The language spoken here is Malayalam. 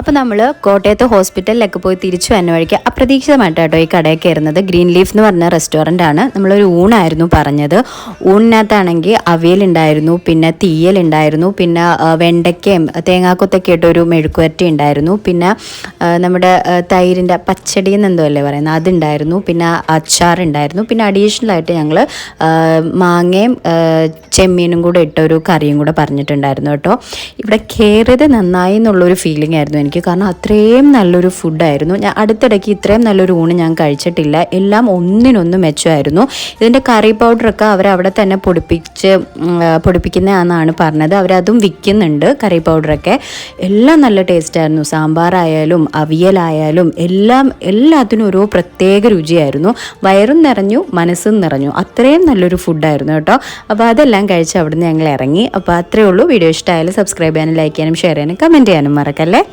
അപ്പോൾ നമ്മൾ കോട്ടയത്ത് ഹോസ്പിറ്റലിലൊക്കെ പോയി തിരിച്ചു വന്ന വഴിക്ക് അപ്രതീക്ഷിതമായിട്ടാട്ടോ ഈ കടയിൽ കയറുന്നത്. ഗ്രീൻ ലീഫ് എന്ന് പറഞ്ഞ റെസ്റ്റോറൻ്റ് ആണ്. നമ്മളൊരു ഊണായിരുന്നു പറഞ്ഞത്. ഊണിനകത്താണെങ്കിൽ അവിയലുണ്ടായിരുന്നു, പിന്നെ തീയലുണ്ടായിരുന്നു, പിന്നെ വെണ്ടയ്ക്കയും തേങ്ങാക്കൊത്തൊക്കെ ഇട്ടൊരു മെഴുക്കുവരട്ടി ഉണ്ടായിരുന്നു, പിന്നെ നമ്മുടെ തൈരിൻ്റെ പച്ചടി എന്നെന്തോ അല്ലേ പറയുന്നത് അതുണ്ടായിരുന്നു, പിന്നെ അച്ചാറുണ്ടായിരുന്നു, പിന്നെ അഡീഷണൽ ആയിട്ട് ഞങ്ങൾ മാങ്ങയും ചെമ്മീനും കൂടെ ഇട്ടൊരു കറിയും കൂടെ പറഞ്ഞിട്ടുണ്ടായിരുന്നു കേട്ടോ. ഇവിടെ കയറിയത് നന്നായി എന്നുള്ളൊരു ഫീലിംഗ് ആയിരുന്നു എനിക്ക്. കാരണം അത്രയും നല്ലൊരു ഫുഡായിരുന്നു. ഞാൻ അടുത്തിടയ്ക്ക് ഇത്രയും നല്ലൊരു ഊണ് ഞാൻ കഴിച്ചിട്ടില്ല. എല്ലാം ഒന്നിനൊന്നും മെച്ചമായിരുന്നു. ഇതിൻ്റെ കറി പൗഡറൊക്കെ അവരവിടെ തന്നെ പൊടിപ്പിക്കുന്നതാണെന്നാണ് പറഞ്ഞത്. അവരതും വിൽക്കുന്നുണ്ട് കറി പൗഡറൊക്കെ. എല്ലാം നല്ല ടേസ്റ്റായിരുന്നു. സാമ്പാറായാലും അവിയലായാലും എല്ലാത്തിനും ഓരോ പ്രത്യേക രുചിയായിരുന്നു. വയറും നിറഞ്ഞു, മനസ്സും നിറഞ്ഞു. അത്രയും നല്ലൊരു ഫുഡായിരുന്നു കേട്ടോ. അപ്പോൾ അതെല്ലാം കഴിച്ച് അവിടുന്ന് ഞങ്ങൾ ഇറങ്ങി. അപ്പോൾ അത്രയേ ഉള്ളൂ. വീഡിയോ ഇഷ്ടമായാലും സബ്സ്ക്രൈബ് ചെയ്യാനും ലൈക്ക് ചെയ്യാനും ഷെയർ ചെയ്യാനും കമൻറ്റ് ചെയ്യാനും മറക്കല്ലേ.